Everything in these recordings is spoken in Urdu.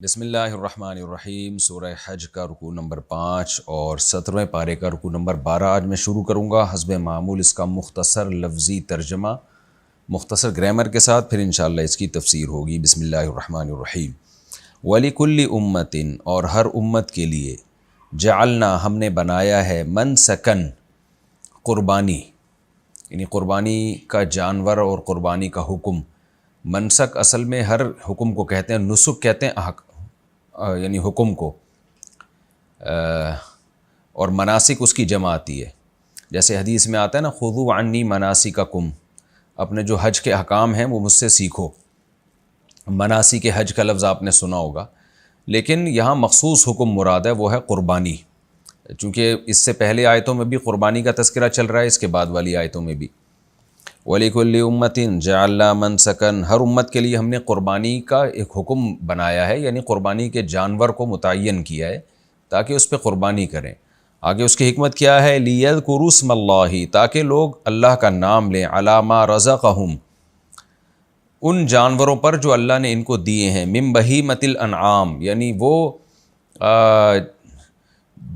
بسم اللہ الرحمن الرحیم۔ سورہ حج کا رکوع نمبر 5 اور 17ویں پارے کا رکوع نمبر 12 آج میں شروع کروں گا۔ حسب معمول اس کا مختصر لفظی ترجمہ مختصر گرامر کے ساتھ، پھر انشاءاللہ اس کی تفسیر ہوگی۔ بسم اللہ الرحمن الرحیم۔ وَلِكُلِّ أُمَّةٍ اور ہر امت کے لیے، جعلنا ہم نے بنایا ہے، منسکن قربانی، یعنی قربانی کا جانور اور قربانی کا حکم۔ منسک اصل میں ہر حکم کو کہتے ہیں، نسک کہتے ہیں یعنی حکم کو، اور مناسک اس کی جمع آتی ہے۔ جیسے حدیث میں آتا ہے نا، خذوا عنی مناسککم، اپنے جو حج کے احکام ہیں وہ مجھ سے سیکھو۔ مناسک حج کا لفظ آپ نے سنا ہوگا، لیکن یہاں مخصوص حکم مراد ہے، وہ ہے قربانی، چونکہ اس سے پہلے آیتوں میں بھی قربانی کا تذکرہ چل رہا ہے، اس کے بعد والی آیتوں میں بھی۔ وَلِكُلِّ أُمَّةٍ جَعَلْنَا مَنْسَكًا، ہر امت کے لیے ہم نے قربانی کا ایک حکم بنایا ہے، یعنی قربانی کے جانور کو متعین کیا ہے تاکہ اس پہ قربانی کریں۔ آگے اس کی حکمت کیا ہے؟ لِيَذْكُرُوا اسْمَ اللَّهِ، تاکہ لوگ اللہ کا نام لیں، عَلَىٰ مَا رَزَقَهُمْ، ان جانوروں پر جو اللہ نے ان کو دیے ہیں، مِن بہیمۃ الانعام، یعنی وہ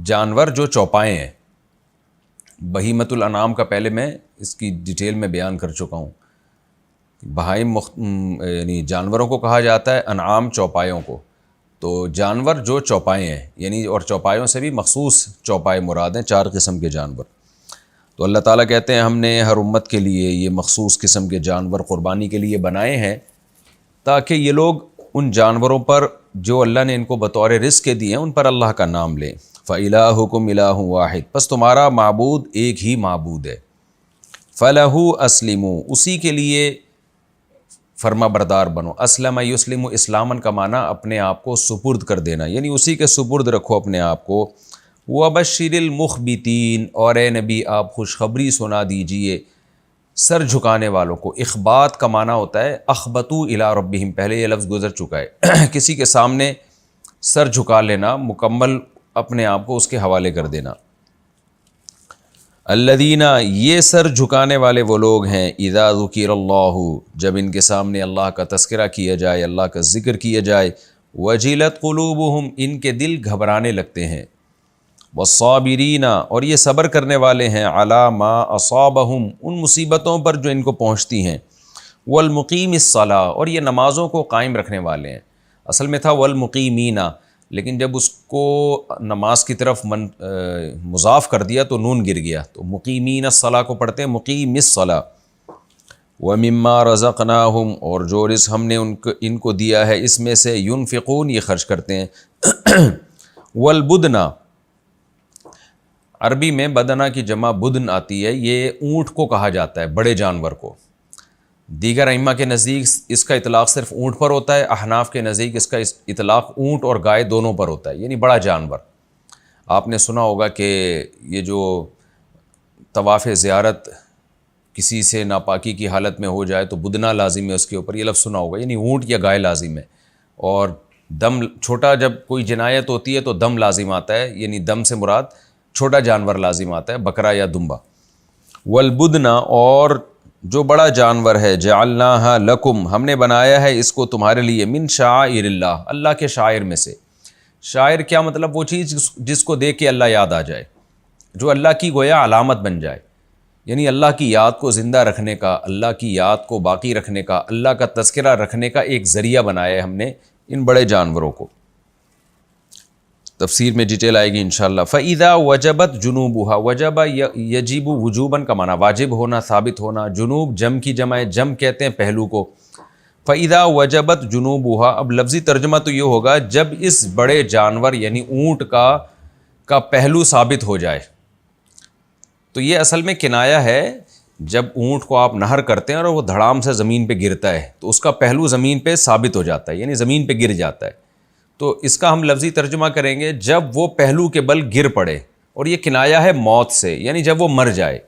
جانور جو چوپائے ہیں۔ بہیمۃ الانعام کا پہلے میں اس کی ڈیٹیل میں بیان کر چکا ہوں۔ بہائم یعنی جانوروں کو کہا جاتا ہے، انعام چوپایوں کو۔ تو جانور جو چوپائے ہیں، یعنی اور چوپایوں سے بھی مخصوص چوپائے مراد ہیں، 4 قسم کے جانور۔ تو اللہ تعالیٰ کہتے ہیں ہم نے ہر امت کے لیے یہ مخصوص قسم کے جانور قربانی کے لیے بنائے ہیں، تاکہ یہ لوگ ان جانوروں پر جو اللہ نے ان کو بطور رزق کے دیے ہیں ان پر اللہ کا نام لیں۔ فَإِلَٰهُكُمْ إِلَٰهٌ وَاحِدٌ، پس تمہارا معبود ایک ہی معبود ہے۔ فَلَهُ أَسْلِمُوا، اسی کے لیے فرما بردار بنو۔ اسلم یسلم، اسلامن کا معنی اپنے آپ کو سپرد کر دینا، یعنی اسی کے سپرد رکھو اپنے آپ کو۔ وَبَشِّرِ الْمُخْبِتِينَ، اور اے نبی آپ خوشخبری سنا دیجئے سر جھکانے والوں کو۔ اخبات کا معنی ہوتا ہے اخبتوا الی ربہم، پہلے یہ لفظ گزر چکا ہے، کسی کے سامنے سر جھکا لینا، مکمل اپنے آپ کو اس کے حوالے کر دینا۔ الذین، یہ سر جھکانے والے وہ لوگ ہیں، اذا ذکر اللہ، جب ان کے سامنے اللہ کا تذکرہ کیا جائے، اللہ کا ذکر کیا جائے، وجلت قلوبہم، ان کے دل گھبرانے لگتے ہیں، والصابرین، اور یہ صبر کرنے والے ہیں، علی ما اصابہم، ان مصیبتوں پر جو ان کو پہنچتی ہیں، والمقیم الصلاۃ، اور یہ نمازوں کو قائم رکھنے والے ہیں۔ اصل میں تھا والمقیمین، لیکن جب اس کو نماز کی طرف مضاف کر دیا تو نون گر گیا، تو مقیمین الصلاۃ کو پڑھتے ہیں مقیم الصلاۃ۔ وَمِمَّا رَزَقْنَاهُمْ، اور جو رزق ہم نے ان کو دیا ہے اس میں سے، ينفقون، یہ خرچ کرتے ہیں۔ والبدن، عربی میں بدنہ کی جمع بدن آتی ہے، یہ اونٹ کو کہا جاتا ہے، بڑے جانور کو۔ دیگر ائمہ کے نزدیک اس کا اطلاق صرف اونٹ پر ہوتا ہے، احناف کے نزدیک اس کا اطلاق اونٹ اور گائے دونوں پر ہوتا ہے، یعنی بڑا جانور۔ آپ نے سنا ہوگا کہ یہ جو طواف زیارت کسی سے ناپاکی کی حالت میں ہو جائے تو بدنہ لازم ہے اس کے اوپر، یہ لفظ سنا ہوگا، یعنی اونٹ یا گائے لازم ہے۔ اور دم چھوٹا، جب کوئی جنایت ہوتی ہے تو دم لازم آتا ہے، یعنی دم سے مراد چھوٹا جانور لازم آتا ہے، بکرا یا دمبا۔ والبدن، اور جو بڑا جانور ہے، جعلناہا لکم، ہم نے بنایا ہے اس کو تمہارے لیے، من شعائر اللہ، اللہ کے شعائر میں سے۔ شاعر کیا مطلب؟ وہ چیز جس کو دیکھ کے اللہ یاد آ جائے، جو اللہ کی گویا علامت بن جائے، یعنی اللہ کی یاد کو زندہ رکھنے کا، اللہ کی یاد کو باقی رکھنے کا، اللہ کا تذکرہ رکھنے کا ایک ذریعہ بنایا ہے ہم نے ان بڑے جانوروں کو۔ تفسیر میں ڈیٹیل آئے گی انشاءاللہ۔ فَإِذَا وَجَبَتْ جُنُوبُهَا، وجب یجب وجوباً کا معنی واجب ہونا، ثابت ہونا۔ جنوب جم کی جمع ہے، جم کہتے ہیں پہلو کو۔ فَإِذَا وَجَبَتْ جُنُوبُهَا، اب لفظی ترجمہ تو یہ ہوگا جب اس بڑے جانور یعنی اونٹ کا پہلو ثابت ہو جائے۔ تو یہ اصل میں کنایا ہے، جب اونٹ کو آپ نہر کرتے ہیں اور وہ دھڑام سے زمین پہ گرتا ہے تو اس کا پہلو زمین پہ ثابت ہو جاتا ہے، یعنی زمین پہ گر جاتا ہے۔ تو اس کا ہم لفظی ترجمہ کریں گے جب وہ پہلو کے بل گر پڑے، اور یہ کنایا ہے موت سے، یعنی جب وہ مر جائے۔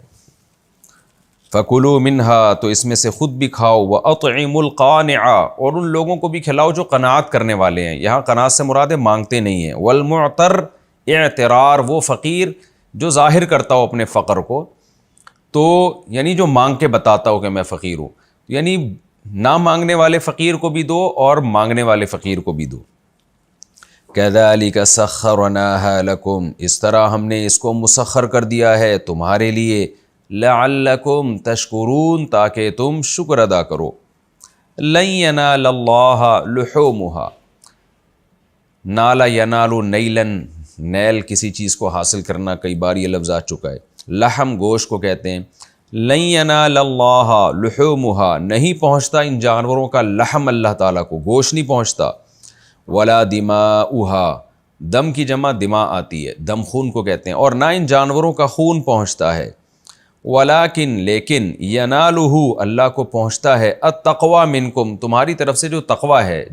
فَكُلُوا مِنْهَا، تو اس میں سے خود بھی کھاؤ، وَأَطْعِمُوا الْقَانِعَ، اور ان لوگوں کو بھی کھلاؤ جو قناعت کرنے والے ہیں، یہاں قناعت سے مراد ہے مانگتے نہیں ہیں۔ وَالْمُعْتَرْ، اعترار، وہ فقیر جو ظاہر کرتا ہو اپنے فقر کو، تو یعنی جو مانگ کے بتاتا ہو کہ میں فقیر ہوں، یعنی نہ مانگنے والے فقیر کو بھی دو اور مانگنے والے فقیر کو بھی دو۔ کذالک سخرناها لکم، اس طرح ہم نے اس کو مسخر کر دیا ہے تمہارے لیے، لعلکم تشکرون، تاکہ تم شکر ادا کرو۔ لن ینال اللہ لحومها، نالا ینال نیلن، نیل کسی چیز کو حاصل کرنا، کئی بار یہ لفظ آ چکا ہے، لحم گوشت کو کہتے ہیں۔ لن ینال اللہ لحومها، نہیں پہنچتا ان جانوروں کا لحم اللہ تعالیٰ کو، گوشت نہیں پہنچتا۔ ولا دماؤها، دم کی جمع دماء آتی ہے، دم خون کو کہتے ہیں، اور نہ ان جانوروں کا خون پہنچتا ہے۔ ولیکن، لیکن، ینالہ، اللہ کو پہنچتا ہے، التقوی منکم، تمہاری طرف سے جو تقوی ہے،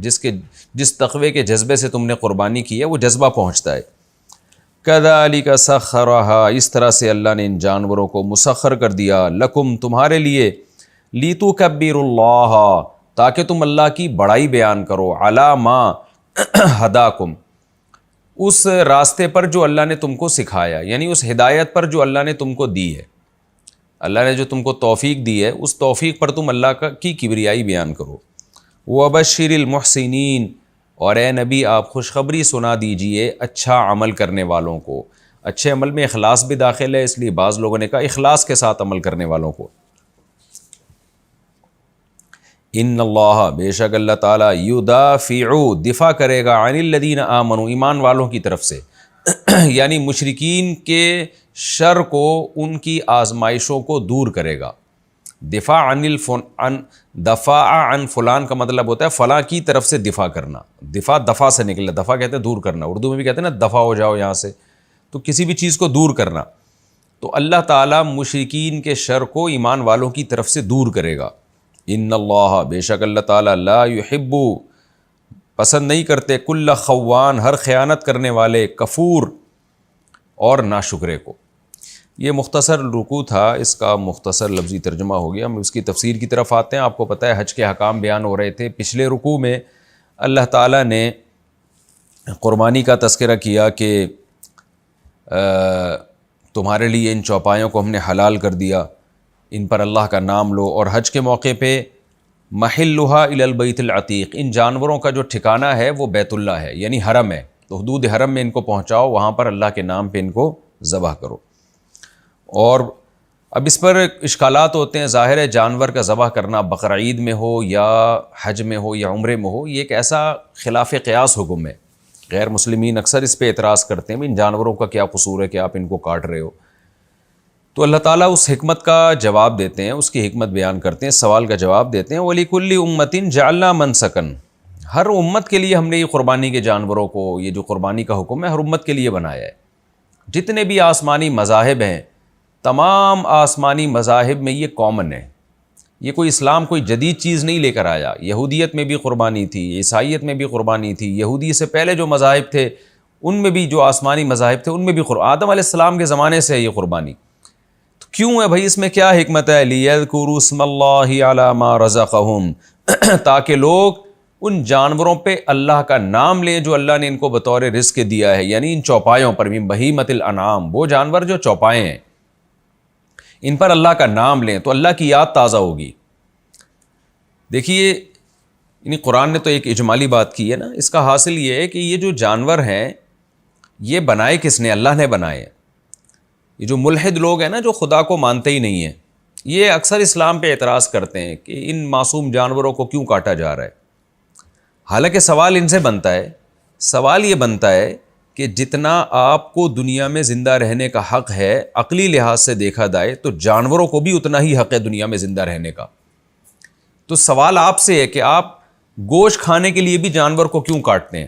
جس تقوی کے جذبے سے تم نے قربانی کی ہے وہ جذبہ پہنچتا ہے۔ کذالک سخرھا، اس طرح سے اللہ نے ان جانوروں کو مسخر کر دیا، لکم، تمہارے لیے، لتکبروا اللہ، تاکہ تم اللہ کی بڑائی بیان کرو، علی ما ہداکم، اس راستے پر جو اللہ نے تم کو سکھایا، یعنی اس ہدایت پر جو اللہ نے تم کو دی ہے، اللہ نے جو تم کو توفیق دی ہے، اس توفیق پر تم اللہ کی کبریائی بیان کرو۔ وبشر المحسنین، اور اے نبی آپ خوشخبری سنا دیجئے اچھا عمل کرنے والوں کو۔ اچھے عمل میں اخلاص بھی داخل ہے، اس لیے بعض لوگوں نے کہا اخلاص کے ساتھ عمل کرنے والوں کو۔ ان اللہ، بے شک اللہ تعالیٰ، یدافع، دفاع کرے گا، عن الذین آمنوا، ایمان والوں کی طرف سے، یعنی مشرکین کے شر کو، ان کی آزمائشوں کو دور کرے گا۔ دفاع دفاع عن فلان کا مطلب ہوتا ہے فلاں کی طرف سے دفاع کرنا، دفاع سے نکلا، دفاع کہتے ہیں دور کرنا، اردو میں بھی کہتے ہیں نا دفاع ہو جاؤ یہاں سے، تو کسی بھی چیز کو دور کرنا۔ تو اللہ تعالیٰ مشرکین کے شر کو ایمان والوں کی طرف سے دور کرے گا۔ ان اللہ، بے شک اللہ تعالیٰ، لا یحب، پسند نہیں کرتے، کل خوان، ہر خیانت کرنے والے، کفور، اور ناشکرے کو۔ یہ مختصر رکوع تھا، اس کا مختصر لفظی ترجمہ ہو گیا۔ ہم اس کی تفسیر کی طرف آتے ہیں۔ آپ کو پتہ ہے حج کے احکام بیان ہو رہے تھے۔ پچھلے رکوع میں اللہ تعالیٰ نے قربانی کا تذکرہ کیا کہ تمہارے لیے ان چوپایوں کو ہم نے حلال کر دیا، ان پر اللہ کا نام لو، اور حج کے موقع پہ محلھا الی البیت العتیق، ان جانوروں کا جو ٹھکانہ ہے وہ بیت اللہ ہے، یعنی حرم ہے، تو حدود حرم میں ان کو پہنچاؤ، وہاں پر اللہ کے نام پہ ان کو ذبح کرو۔ اور اب اس پر اشکالات ہوتے ہیں۔ ظاہر ہے جانور کا ذبح کرنا بقرعید میں ہو یا حج میں ہو یا عمرے میں ہو، یہ ایک ایسا خلاف قیاس حکم ہے۔ غیر مسلمین اکثر اس پہ اعتراض کرتے ہیں، ان جانوروں کا کیا قصور ہے کہ آپ ان کو کاٹ رہے ہو؟ تو اللہ تعالیٰ اس حکمت کا جواب دیتے ہیں، اس کی حکمت بیان کرتے ہیں، سوال کا جواب دیتے ہیں۔ وَلِكُلِّ أُمَّةٍ جَعَلْنَا مَنْسَكًا، ہر امت کے لیے ہم نے یہ قربانی کے جانوروں کو، یہ جو قربانی کا حکم ہے ہر امت کے لیے بنایا ہے۔ جتنے بھی آسمانی مذاہب ہیں، تمام آسمانی مذاہب میں یہ کامن ہے، یہ کوئی اسلام کوئی جدید چیز نہیں لے کر آیا۔ یہودیت میں بھی قربانی تھی، عیسائیت میں بھی قربانی تھی، یہودی سے پہلے جو مذاہب تھے ان میں بھی، جو آسمانی مذاہب تھے ان میں بھی آدم علیہ السلام کے زمانے سے ہے یہ قربانی۔ تو کیوں ہے بھائی، اس میں کیا حکمت ہے؟ لِيَذْكُرُوا اسْمَ اللَّهِ عَلَى مَا رَزَقَهُمْ، تاکہ لوگ ان جانوروں پہ اللہ کا نام لیں جو اللہ نے ان کو بطور رزق دیا ہے، یعنی ان چوپایوں پر بھی، بہیمۃ الانعام، وہ جانور جو چوپائے ہیں ان پر اللہ کا نام لیں تو اللہ کی یاد تازہ ہوگی۔ دیکھیے، یعنی قرآن نے تو ایک اجمالی بات کی ہے نا، اس کا حاصل یہ ہے کہ یہ جو جانور ہیں یہ بنائے کس نے؟ اللہ نے بنائے ہیں۔ یہ جو ملحد لوگ ہیں نا، جو خدا کو مانتے ہی نہیں ہیں، یہ اکثر اسلام پہ اعتراض کرتے ہیں کہ ان معصوم جانوروں کو کیوں کاٹا جا رہا ہے۔ حالانکہ سوال ان سے بنتا ہے، سوال یہ بنتا ہے کہ جتنا آپ کو دنیا میں زندہ رہنے کا حق ہے عقلی لحاظ سے دیکھا جائے، تو جانوروں کو بھی اتنا ہی حق ہے دنیا میں زندہ رہنے کا۔ تو سوال آپ سے ہے کہ آپ گوشت کھانے کے لیے بھی جانور کو کیوں کاٹتے ہیں؟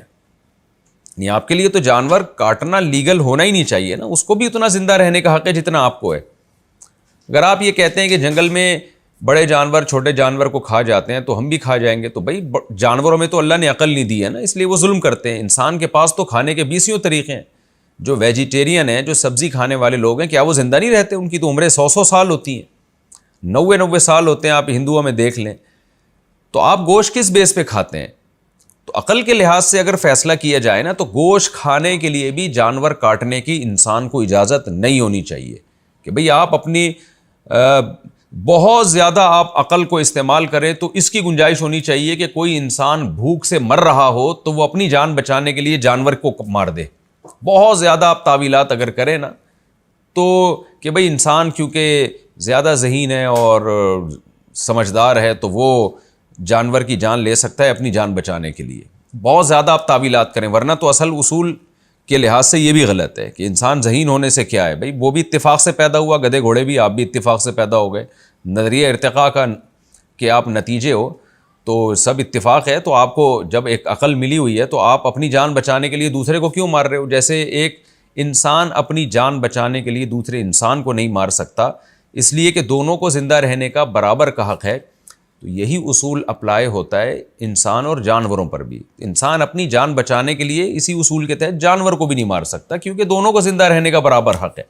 نہیں، آپ کے لیے تو جانور کاٹنا لیگل ہونا ہی نہیں چاہیے نا، اس کو بھی اتنا زندہ رہنے کا حق ہے جتنا آپ کو ہے۔ اگر آپ یہ کہتے ہیں کہ جنگل میں بڑے جانور چھوٹے جانور کو کھا جاتے ہیں تو ہم بھی کھا جائیں گے، تو بھائی جانوروں میں تو اللہ نے عقل نہیں دی ہے نا، اس لیے وہ ظلم کرتے ہیں۔ انسان کے پاس تو کھانے کے 20 طریقے ہیں۔ جو ویجیٹیرین ہیں، جو سبزی کھانے والے لوگ ہیں، کیا وہ زندہ نہیں رہتے؟ ان کی تو عمریں 100 سال ہوتی ہیں، 90 سال ہوتے ہیں، آپ ہندوؤں میں دیکھ لیں۔ تو آپ گوشت کس بیس پہ کھاتے ہیں؟ تو عقل کے لحاظ سے اگر فیصلہ کیا جائے نا، تو گوشت کھانے کے لیے بھی جانور کاٹنے کی انسان کو اجازت نہیں ہونی چاہیے کہ بھئی آپ اپنی بہت زیادہ آپ عقل کو استعمال کریں تو اس کی گنجائش ہونی چاہیے کہ کوئی انسان بھوک سے مر رہا ہو تو وہ اپنی جان بچانے کے لیے جانور کو مار دے. بہت زیادہ آپ تعویلات اگر کریں نا تو کہ بھئی انسان کیونکہ زیادہ ذہین ہے اور سمجھدار ہے تو وہ جانور کی جان لے سکتا ہے اپنی جان بچانے کے لیے. بہت زیادہ آپ تعویلات کریں، ورنہ تو اصل اصول کے لحاظ سے یہ بھی غلط ہے کہ انسان ذہین ہونے سے کیا ہے. بھئی وہ بھی اتفاق سے پیدا ہوا، گدھے گھوڑے بھی، آپ بھی اتفاق سے پیدا ہو گئے. نظریہ ارتقاء کا کہ آپ نتیجے ہو تو سب اتفاق ہے. تو آپ کو جب ایک عقل ملی ہوئی ہے تو آپ اپنی جان بچانے کے لیے دوسرے کو کیوں مار رہے ہو؟ جیسے ایک انسان اپنی جان بچانے کے لیے دوسرے انسان کو نہیں مار سکتا اس لیے کہ دونوں کو زندہ رہنے کا برابر کا حق ہے، تو یہی اصول اپلائی ہوتا ہے انسان اور جانوروں پر بھی. انسان اپنی جان بچانے کے لیے اسی اصول کے تحت جانور کو بھی نہیں مار سکتا کیونکہ دونوں کو زندہ رہنے کا برابر حق ہے.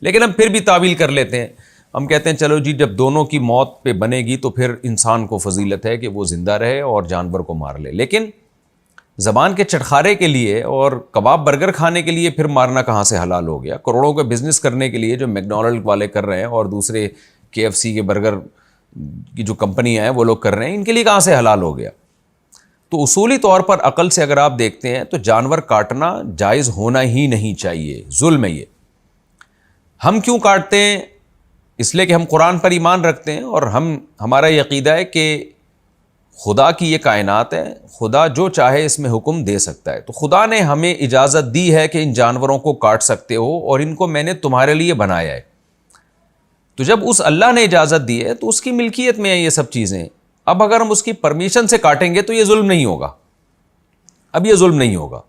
لیکن ہم پھر بھی تعویل کر لیتے ہیں، ہم کہتے ہیں چلو جی جب دونوں کی موت پہ بنے گی تو پھر انسان کو فضیلت ہے کہ وہ زندہ رہے اور جانور کو مار لے. لیکن زبان کے چٹخارے کے لیے اور کباب برگر کھانے کے لیے پھر مارنا کہاں سے حلال ہو گیا؟ کروڑوں کا بزنس کرنے کے لیے جو میکڈونلڈ والے کر رہے ہیں اور دوسرے KFC کے برگر کی جو کمپنیاں ہیں وہ لوگ کر رہے ہیں، ان کے لیے کہاں سے حلال ہو گیا؟ تو اصولی طور پر عقل سے اگر آپ دیکھتے ہیں تو جانور کاٹنا جائز ہونا ہی نہیں چاہیے، ظلم ہے یہ. ہم کیوں کاٹتے ہیں؟ اس لیے کہ ہم قرآن پر ایمان رکھتے ہیں اور ہمارا یہ عقیدہ ہے کہ خدا کی یہ کائنات ہے، خدا جو چاہے اس میں حکم دے سکتا ہے. تو خدا نے ہمیں اجازت دی ہے کہ ان جانوروں کو کاٹ سکتے ہو اور ان کو میں نے تمہارے لیے بنایا ہے. تو جب اس اللہ نے اجازت دی ہے تو اس کی ملکیت میں ہیں یہ سب چیزیں. اب اگر ہم اس کی پرمیشن سے کاٹیں گے تو یہ ظلم نہیں ہوگا. اب یہ ظلم نہیں ہوگا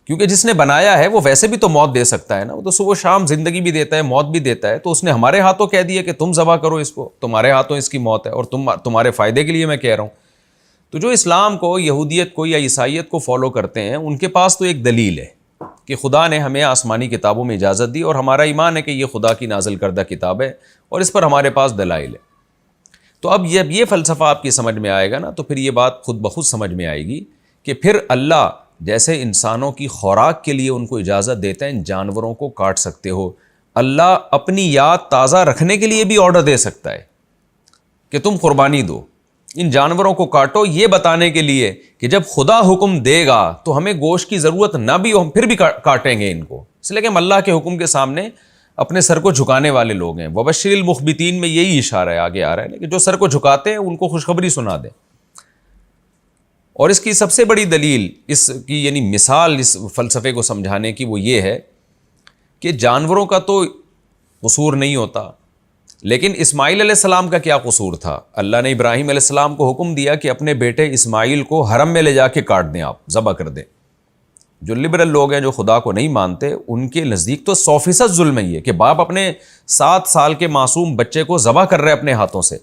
کیونکہ جس نے بنایا ہے وہ ویسے بھی تو موت دے سکتا ہے نا، وہ تو صبح شام زندگی بھی دیتا ہے، موت بھی دیتا ہے. تو اس نے ہمارے ہاتھوں کہہ دیا کہ تم ذبح کرو اس کو، تمہارے ہاتھوں اس کی موت ہے اور تمہارے فائدے کے لیے میں کہہ رہا ہوں. تو جو اسلام کو، یہودیت کو یا عیسائیت کو فالو کرتے ہیں ان کے پاس تو ایک دلیل ہے کہ خدا نے ہمیں آسمانی کتابوں میں اجازت دی اور ہمارا ایمان ہے کہ یہ خدا کی نازل کردہ کتاب ہے اور اس پر ہمارے پاس دلائل ہے. تو اب یہ فلسفہ آپ کی سمجھ میں آئے گا نا تو پھر یہ بات خود بخود سمجھ میں آئے گی کہ پھر اللہ جیسے انسانوں کی خوراک کے لیے ان کو اجازت دیتا ہے ان جانوروں کو کاٹ سکتے ہو، اللہ اپنی یاد تازہ رکھنے کے لیے بھی آرڈر دے سکتا ہے کہ تم قربانی دو، ان جانوروں کو کاٹو، یہ بتانے کے لیے کہ جب خدا حکم دے گا تو ہمیں گوشت کی ضرورت نہ بھی ہو ہم پھر بھی کاٹیں گے ان کو، اس لیے کہ ہم اللہ کے حکم کے سامنے اپنے سر کو جھکانے والے لوگ ہیں. وبشر المخبتین میں یہی اشارہ ہے، آگے آ رہا ہے لیکن جو سر کو جھکاتے ہیں ان کو خوشخبری سنا دیں. اور اس کی سب سے بڑی دلیل اس کی یعنی مثال اس فلسفے کو سمجھانے کی وہ یہ ہے کہ جانوروں کا تو قصور نہیں ہوتا، لیکن اسماعیل علیہ السلام کا کیا قصور تھا؟ اللہ نے ابراہیم علیہ السلام کو حکم دیا کہ اپنے بیٹے اسماعیل کو حرم میں لے جا کے کاٹ دیں، آپ ذبح کر دیں. جو لبرل لوگ ہیں جو خدا کو نہیں مانتے ان کے نزدیک تو 100% ظلم ہے یہ کہ باپ اپنے 7 سال کے معصوم بچے کو ذبح کر رہے اپنے ہاتھوں سے.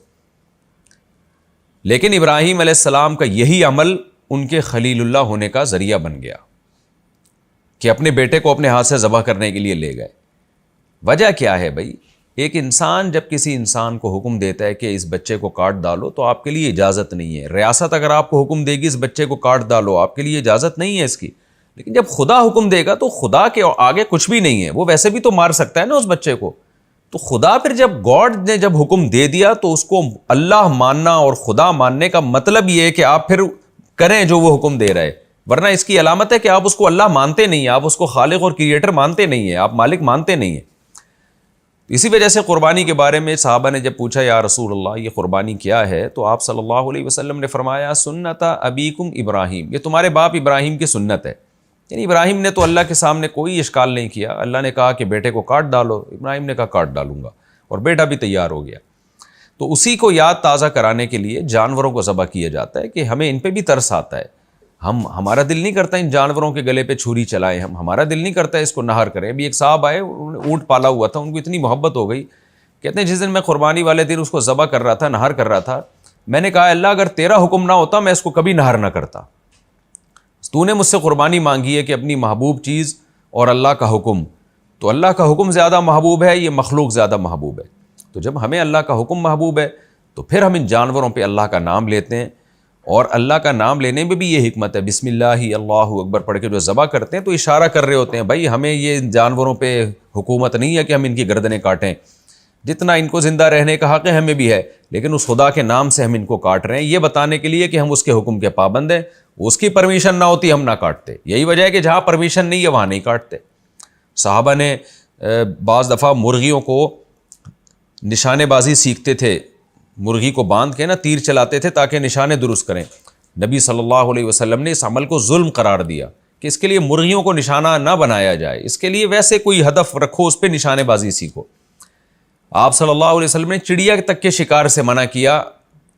لیکن ابراہیم علیہ السلام کا یہی عمل ان کے خلیل اللہ ہونے کا ذریعہ بن گیا کہ اپنے بیٹے کو اپنے ہاتھ سے ذبح کرنے کے لیے لے گئے. وجہ کیا ہے بھائی؟ ایک انسان جب کسی انسان کو حکم دیتا ہے کہ اس بچے کو کاٹ ڈالو تو آپ کے لیے اجازت نہیں ہے. ریاست اگر آپ کو حکم دے گی اس بچے کو کاٹ ڈالو، آپ کے لیے اجازت نہیں ہے اس کی. لیکن جب خدا حکم دے گا تو خدا کے آگے کچھ بھی نہیں ہے، وہ ویسے بھی تو مار سکتا ہے نا اس بچے کو. تو خدا پھر جب گاڈ نے جب حکم دے دیا تو اس کو اللہ ماننا اور خدا ماننے کا مطلب یہ ہے کہ آپ پھر کریں جو وہ حکم دے رہے، ورنہ اس کی علامت ہے کہ آپ اس کو اللہ مانتے نہیں ہیں، آپ اس کو خالق اور کریٹر مانتے نہیں ہیں، آپ مالک مانتے نہیں ہیں. اسی وجہ سے قربانی کے بارے میں صحابہ نے جب پوچھا یا رسول اللہ یہ قربانی کیا ہے تو آپ صلی اللہ علیہ وسلم نے فرمایا سنت ابیکم ابراہیم، یہ تمہارے باپ ابراہیم کی سنت ہے. یعنی ابراہیم نے تو اللہ کے سامنے کوئی اشکال نہیں کیا، اللہ نے کہا کہ بیٹے کو کاٹ ڈالو، ابراہیم نے کہا کاٹ ڈالوں گا اور بیٹا بھی تیار ہو گیا. تو اسی کو یاد تازہ کرانے کے لیے جانوروں کو ذبح کیا جاتا ہے کہ ہمیں ان پہ بھی ترس آتا ہے. ہمارا دل نہیں کرتا ان جانوروں کے گلے پہ چھری چلائیں، ہمارا دل نہیں کرتا اس کو نہر کریں. ابھی ایک صاحب آئے، اونٹ پالا ہوا تھا، ان کو اتنی محبت ہو گئی، کہتے ہیں جس دن میں قربانی والے دن اس کو ذبح کر رہا تھا، نہر کر رہا تھا، میں نے کہا اللہ اگر تیرا حکم نہ ہوتا میں اس کو کبھی نہر نہ کرتا. تو نے مجھ سے قربانی مانگی ہے کہ اپنی محبوب چیز اور اللہ کا حکم، تو اللہ کا حکم زیادہ محبوب ہے، یہ مخلوق زیادہ محبوب ہے. تو جب ہمیں اللہ کا حکم محبوب ہے تو پھر ہم ان جانوروں پہ اللہ کا نام لیتے ہیں، اور اللہ کا نام لینے میں بھی یہ حکمت ہے، بسم اللہ اللہ اکبر پڑھ کے جو ذبح کرتے ہیں تو اشارہ کر رہے ہوتے ہیں بھائی ہمیں یہ جانوروں پہ حکومت نہیں ہے کہ ہم ان کی گردنیں کاٹیں، جتنا ان کو زندہ رہنے کا حق ہے ہمیں بھی ہے، لیکن اس خدا کے نام سے ہم ان کو کاٹ رہے ہیں، یہ بتانے کے لیے کہ ہم اس کے حکم کے پابند ہیں، اس کی پرمیشن نہ ہوتی ہم نہ کاٹتے۔ یہی وجہ ہے کہ جہاں پرمیشن نہیں ہے وہاں نہیں کاٹتے۔ صحابہ نے بعض دفعہ مرغیوں کو نشانے بازی سیکھتے تھے، مرغی کو باندھ کے نا تیر چلاتے تھے تاکہ نشانے درست کریں۔ نبی صلی اللہ علیہ وسلم نے اس عمل کو ظلم قرار دیا کہ اس کے لیے مرغیوں کو نشانہ نہ بنایا جائے، اس کے لیے ویسے کوئی ہدف رکھو، اس پہ نشانے بازی سیکھو۔ آپ صلی اللہ علیہ وسلم نے چڑیا تک کے شکار سے منع کیا،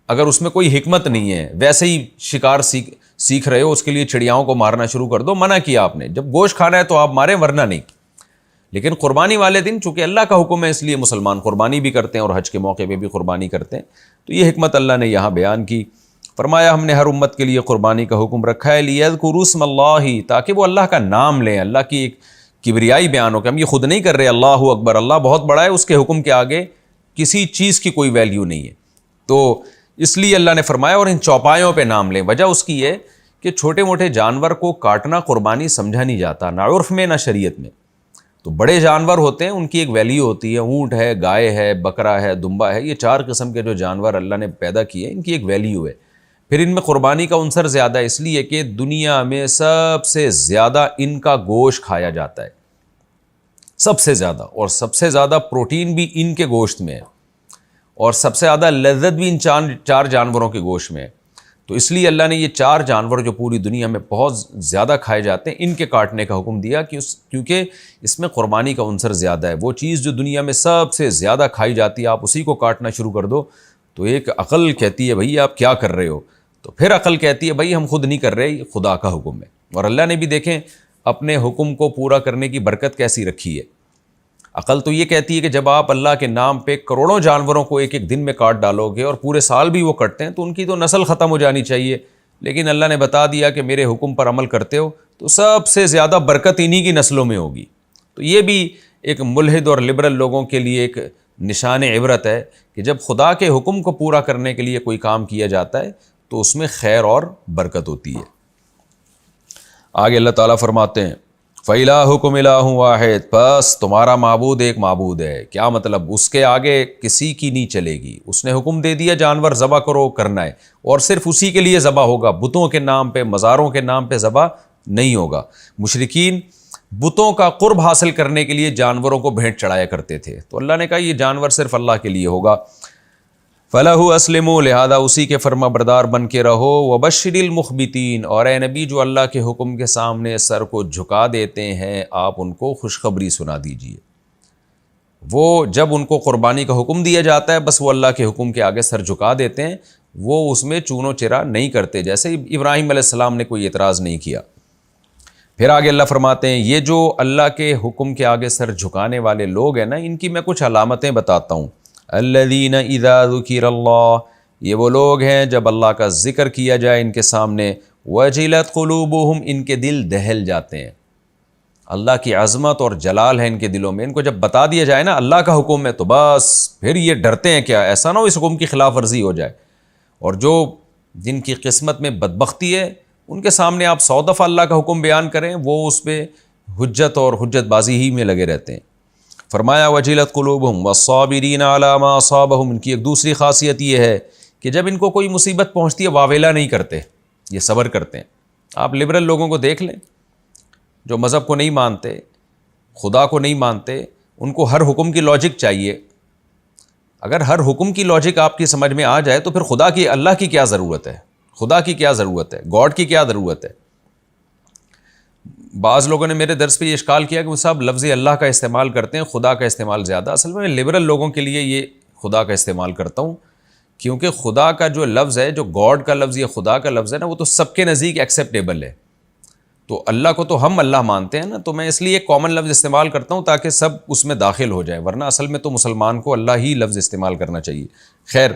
اگر اس میں کوئی حکمت نہیں ہے، ویسے ہی شکار سیکھ رہے ہو، اس کے لیے چڑیاؤں کو مارنا شروع کر دو، منع کیا آپ نے۔ جب گوشت کھانا ہے تو آپ ماریں، ورنہ نہیں۔ لیکن قربانی والے دن چونکہ اللہ کا حکم ہے، اس لیے مسلمان قربانی بھی کرتے ہیں اور حج کے موقع پہ بھی قربانی کرتے ہیں، تو یہ حکمت اللہ نے یہاں بیان کی۔ فرمایا ہم نے ہر امت کے لیے قربانی کا حکم رکھا ہے، لیذکروا اسم اللہ، تاکہ وہ اللہ کا نام لیں، اللہ کی ایک کبریائی بیان ہو کہ ہم یہ خود نہیں کر رہے، اللہ اکبر، اللہ بہت بڑا ہے، اس کے حکم کے آگے کسی چیز کی کوئی ویلیو نہیں ہے۔ تو اس لیے اللہ نے فرمایا اور ان چوپایوں پہ نام لیں۔ وجہ اس کی ہے کہ چھوٹے موٹے جانور کو کاٹنا قربانی سمجھا نہیں جاتا، نہ عرف میں نہ شریعت میں۔ تو بڑے جانور ہوتے ہیں، ان کی ایک ویلیو ہوتی ہے، اونٹ ہے، گائے ہے، بکرا ہے، دمبا ہے، یہ 4 قسم کے جو جانور اللہ نے پیدا کیے ان کی ایک ویلیو ہے۔ پھر ان میں قربانی کا عنصر زیادہ ہے، اس لیے کہ دنیا میں سب سے زیادہ ان کا گوشت کھایا جاتا ہے، سب سے زیادہ، اور سب سے زیادہ پروٹین بھی ان کے گوشت میں ہے، اور سب سے زیادہ لذت بھی ان 4 جانوروں کے گوشت میں ہے۔ تو اس لیے اللہ نے یہ 4 جانور جو پوری دنیا میں بہت زیادہ کھائے جاتے ہیں، ان کے کاٹنے کا حکم دیا، کیونکہ اس میں قربانی کا عنصر زیادہ ہے۔ وہ چیز جو دنیا میں سب سے زیادہ کھائی جاتی ہے، آپ اسی کو کاٹنا شروع کر دو تو ایک عقل کہتی ہے بھئی آپ کیا کر رہے ہو، تو پھر عقل کہتی ہے بھئی ہم خود نہیں کر رہے، یہ خدا کا حکم ہے۔ اور اللہ نے بھی دیکھیں اپنے حکم کو پورا کرنے کی برکت کیسی رکھی ہے۔ عقل تو یہ کہتی ہے کہ جب آپ اللہ کے نام پہ کروڑوں جانوروں کو ایک دن میں کاٹ ڈالو گے اور پورے سال بھی وہ کٹتے ہیں تو ان کی تو نسل ختم ہو جانی چاہیے، لیکن اللہ نے بتا دیا کہ میرے حکم پر عمل کرتے ہو تو سب سے زیادہ برکت انہی کی نسلوں میں ہوگی۔ تو یہ بھی ایک ملحد اور لبرل لوگوں کے لیے ایک نشان عبرت ہے کہ جب خدا کے حکم کو پورا کرنے کے لیے کوئی کام کیا جاتا ہے تو اس میں خیر اور برکت ہوتی ہے۔ آگے اللہ تعالیٰ فرماتے ہیں فَإِلَٰهُكُمْ إِلَٰهٌ وَاحِدٌ، بس تمہارا معبود ایک معبود ہے۔ کیا مطلب؟ اس کے آگے کسی کی نہیں چلے گی، اس نے حکم دے دیا جانور ذبح کرو، کرنا ہے، اور صرف اسی کے لیے ذبح ہوگا، بتوں کے نام پہ، مزاروں کے نام پہ ذبح نہیں ہوگا۔ مشرکین بتوں کا قرب حاصل کرنے کے لیے جانوروں کو بھیٹ چڑھایا کرتے تھے، تو اللہ نے کہا یہ جانور صرف اللہ کے لیے ہوگا۔ فَلَهُ أَسْلِمُوا، لہذا اسی کے فرما بردار بن کے رہو۔ وَبَشِّرِ الْمُخْبِتِينَ، اور اے نبی جو اللہ کے حکم کے سامنے سر کو جھکا دیتے ہیں آپ ان کو خوشخبری سنا دیجئے۔ وہ جب ان کو قربانی کا حکم دیا جاتا ہے بس وہ اللہ کے حکم کے آگے سر جھکا دیتے ہیں، وہ اس میں چون و چرا نہیں کرتے، جیسے ابراہیم علیہ السلام نے کوئی اعتراض نہیں کیا۔ پھر آگے اللہ فرماتے ہیں یہ جو اللہ کے حکم کے آگے سر جھکانے والے لوگ ہیں نا، ان کی میں کچھ علامتیں بتاتا ہوں۔ الذین اذا ذکر اللہ، یہ وہ لوگ ہیں جب اللہ کا ذکر کیا جائے ان کے سامنے، وجلت قلوبہم، ان کے دل دہل جاتے ہیں۔ اللہ کی عظمت اور جلال ہے ان کے دلوں میں، ان کو جب بتا دیا جائے نا اللہ کا حکم ہے تو بس پھر یہ ڈرتے ہیں، کیا ایسا نہ ہو اس حکم کی خلاف ورزی ہو جائے۔ اور جو جن کی قسمت میں بدبختی ہے ان کے سامنے آپ 100 دفعہ اللہ کا حکم بیان کریں، وہ اس پہ حجت اور حجت بازی ہی میں لگے رہتے ہیں۔ فرمایا وجلت قلوبہم والصابرین علی ما اصابہم، ان کی ایک دوسری خاصیت یہ ہے کہ جب ان کو کوئی مصیبت پہنچتی ہے واویلا نہیں کرتے، یہ صبر کرتے ہیں۔ آپ لبرل لوگوں کو دیکھ لیں جو مذہب کو نہیں مانتے، خدا کو نہیں مانتے، ان کو ہر حکم کی لاجک چاہیے۔ اگر ہر حکم کی لاجک آپ کی سمجھ میں آ جائے تو پھر خدا کی، اللہ کی کیا ضرورت ہے، خدا کی کیا ضرورت ہے، گاڈ کی کیا ضرورت ہے۔ بعض لوگوں نے میرے درس پہ یہ اشکال کیا کہ وہ صاحب لفظ اللہ کا استعمال کرتے ہیں، خدا کا استعمال زیادہ۔ اصل میں لبرل لوگوں کے لیے یہ خدا کا استعمال کرتا ہوں، کیونکہ خدا کا جو لفظ ہے، جو گاڈ کا لفظ یا خدا کا لفظ ہے نا، وہ تو سب کے نزدیک ایکسیپٹیبل ہے۔ تو اللہ کو تو ہم اللہ مانتے ہیں نا، تو میں اس لیے ایک کامن لفظ استعمال کرتا ہوں تاکہ سب اس میں داخل ہو جائے، ورنہ اصل میں تو مسلمان کو اللہ ہی لفظ استعمال کرنا چاہیے۔ خیر،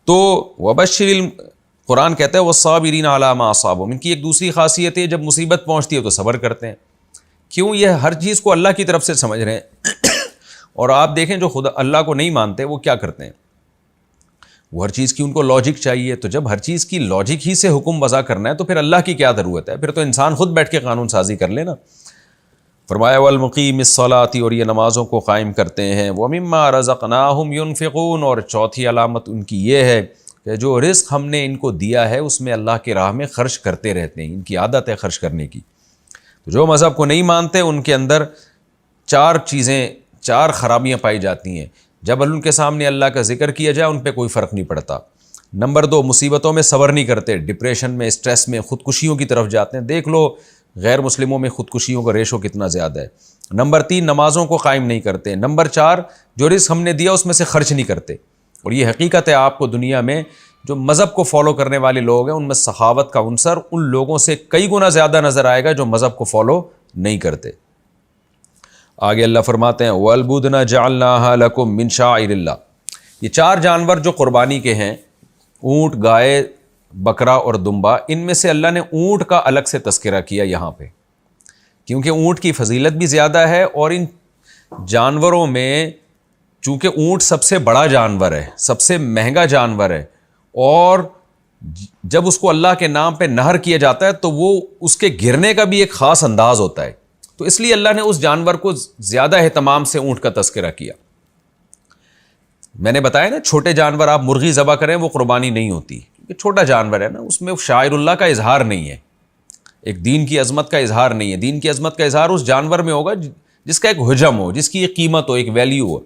تو وبشر، قرآن کہتا ہے والصابرین علی ما اصابہم، ان کی ایک دوسری خاصیت ہے جب مصیبت پہنچتی ہے تو صبر کرتے ہیں۔ کیوں؟ یہ ہر چیز کو اللہ کی طرف سے سمجھ رہے ہیں۔ اور آپ دیکھیں جو خدا اللہ کو نہیں مانتے وہ کیا کرتے ہیں، وہ ہر چیز کی ان کو لاجک چاہیے، تو جب ہر چیز کی لاجک ہی سے حکم وضع کرنا ہے تو پھر اللہ کی کیا ضرورت ہے، پھر تو انسان خود بیٹھ کے قانون سازی کر لینا۔ فرمایا والمقیم الصلاۃ، اور یہ نمازوں کو قائم کرتے ہیں، ومما رزقناہم ينفقون، اور چوتھی علامت ان کی یہ ہے کہ جو رزق ہم نے ان کو دیا ہے اس میں اللہ کی راہ میں خرچ کرتے رہتے ہیں، ان کی عادت ہے خرچ کرنے کی۔ تو جو مذہب کو نہیں مانتے ان کے اندر چار خرابیاں پائی جاتی ہیں۔ جب ان کے سامنے اللہ کا ذکر کیا جائے ان پہ کوئی فرق نہیں پڑتا۔ نمبر 2، مصیبتوں میں صبر نہیں کرتے، ڈپریشن میں، اسٹریس میں، خودکشیوں کی طرف جاتے ہیں۔ دیکھ لو غیر مسلموں میں خودکشیوں کا ریشو کتنا زیادہ ہے۔ نمبر 3، نمازوں کو قائم نہیں کرتے۔ نمبر 4، جو رزق ہم نے دیا اس میں سے خرچ نہیں کرتے۔ اور یہ حقیقت ہے، آپ کو دنیا میں جو مذہب کو فالو کرنے والے لوگ ہیں ان میں سخاوت کا عنصر ان لوگوں سے کئی گنا زیادہ نظر آئے گا جو مذہب کو فالو نہیں کرتے۔ آگے اللہ فرماتے ہیں وَالْبُدْنَ جَعَلْنَاهَا لَكُم مِّن شَعَائِرِ اللَّهِ، یہ 4 جانور جو قربانی کے ہیں، اونٹ، گائے، بکرا اور دمبا، ان میں سے اللہ نے اونٹ کا الگ سے تذکرہ کیا یہاں پہ، کیونکہ اونٹ کی فضیلت بھی زیادہ ہے، اور ان جانوروں میں چونکہ اونٹ سب سے بڑا جانور ہے، سب سے مہنگا جانور ہے، اور جب اس کو اللہ کے نام پہ نہر کیا جاتا ہے تو وہ اس کے گرنے کا بھی ایک خاص انداز ہوتا ہے، تو اس لیے اللہ نے اس جانور کو زیادہ اہتمام سے اونٹ کا تذکرہ کیا۔ میں نے بتایا نا، چھوٹے جانور آپ مرغی ذبح کریں وہ قربانی نہیں ہوتی، کیونکہ چھوٹا جانور ہے نا، اس میں شاعر اللہ کا اظہار نہیں ہے، ایک دین کی عظمت کا اظہار نہیں ہے۔ دین کی عظمت کا اظہار اس جانور میں ہوگا جس کا ایک حجم ہو، جس کی ایک قیمت ہو، ایک ویلیو ہو۔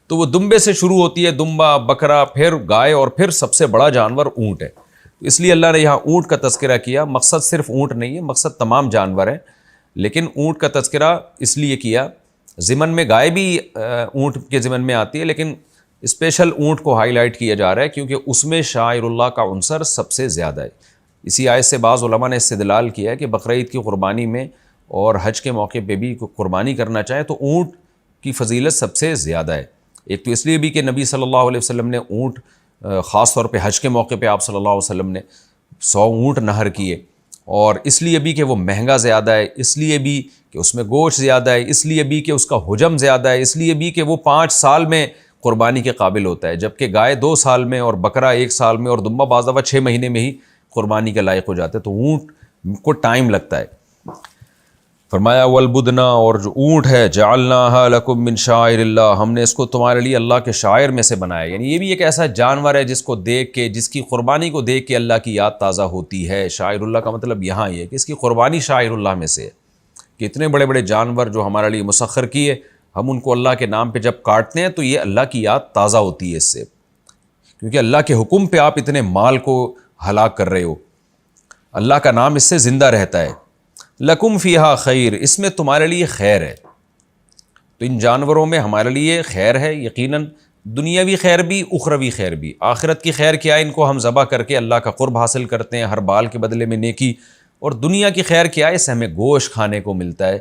تو وہ دمبے سے شروع ہوتی ہے، دمبا، بکرا، پھر گائے، اور پھر سب سے بڑا جانور اونٹ ہے۔ تو اس لیے اللہ نے یہاں اونٹ کا تذکرہ کیا۔ مقصد صرف اونٹ نہیں ہے، مقصد تمام جانور ہیں، لیکن اونٹ کا تذکرہ اس لیے کیا۔ ضمن میں گائے بھی اونٹ کے ضمن میں آتی ہے، لیکن اسپیشل اونٹ کو ہائی لائٹ کیا جا رہا ہے کیونکہ اس میں شاعر اللہ کا عنصر سب سے زیادہ ہے۔ اسی آیت سے بعض علماء نے استدلال کیا ہے کہ بقرعید کی قربانی میں اور حج کے موقع پہ بھی قربانی کرنا چاہے تو اونٹ کی فضیلت سب سے زیادہ ہے۔ ایک تو اس لیے بھی کہ نبی صلی اللہ علیہ وسلم نے اونٹ، خاص طور پہ حج کے موقع پہ آپ صلی اللہ علیہ وسلم نے 100 اونٹ نہر کیے، اور اس لیے بھی کہ وہ مہنگا زیادہ ہے، اس لیے بھی کہ اس میں گوشت زیادہ ہے، اس لیے بھی کہ اس کا حجم زیادہ ہے، اس لیے بھی کہ وہ 5 سال میں قربانی کے قابل ہوتا ہے، جبکہ گائے 2 سال میں، اور بکرا 1 سال میں، اور دمبا بعض دفعہ 6 مہینے میں ہی قربانی کے لائق ہو جاتے ہیں۔ تو اونٹ کو ٹائم لگتا ہے۔ فرمایا والبدنا، اور جو اونٹ ہے، جعلناها لکم من شعائر اللہ، ہم نے اس کو تمہارے لیے اللہ کے شاعر میں سے بنایا، یعنی یہ بھی ایک ایسا جانور ہے جس کو دیکھ کے، جس کی قربانی کو دیکھ کے اللہ کی یاد تازہ ہوتی ہے۔ شاعر اللہ کا مطلب یہاں یہ ہے کہ اس کی قربانی شاعر اللہ میں سے ہے، کہ اتنے بڑے بڑے جانور جو ہمارے لیے مسخر کیے، ہم ان کو اللہ کے نام پہ جب کاٹتے ہیں تو یہ اللہ کی یاد تازہ ہوتی ہے اس سے، کیونکہ اللہ کے حکم پہ آپ اتنے مال کو ہلاک کر رہے ہو، اللہ کا نام اس سے زندہ رہتا ہے۔ لکم فیہا خیر، اس میں تمہارے لیے خیر ہے۔ تو ان جانوروں میں ہمارے لیے خیر ہے، یقیناً دنیاوی خیر بھی، اخروی خیر بھی۔ آخرت کی خیر کیا ہے؟ ان کو ہم ذبح کر کے اللہ کا قرب حاصل کرتے ہیں، ہر بال کے بدلے میں نیکی۔ اور دنیا کی خیر کیا ہے؟ اس سے ہمیں گوشت کھانے کو ملتا ہے،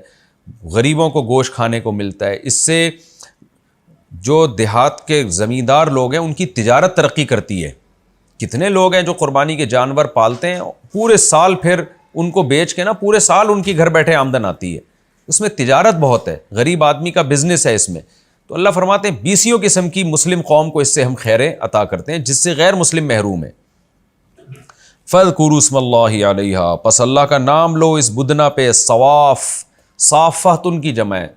غریبوں کو گوشت کھانے کو ملتا ہے، اس سے جو دیہات کے زمیندار لوگ ہیں ان کی تجارت ترقی کرتی ہے۔ کتنے لوگ ہیں جو قربانی کے جانور پالتے ہیں، پورے سال پھر ان کو بیچ کے نا پورے سال ان کی گھر بیٹھے آمدن آتی ہے، اس میں تجارت بہت ہے، غریب آدمی کا بزنس ہے اس میں۔ تو اللہ فرماتے ہیں 20 قسم کی مسلم قوم کو اس سے ہم خیریں عطا کرتے ہیں جس سے غیر مسلم محروم ہے۔ فَاذْكُرُوا اسْمَ اللَّهِ عَلَيْهَا، پس اللہ کا نام لو اس بدنا پہ، صواف، صافۃ کی جمع ہے،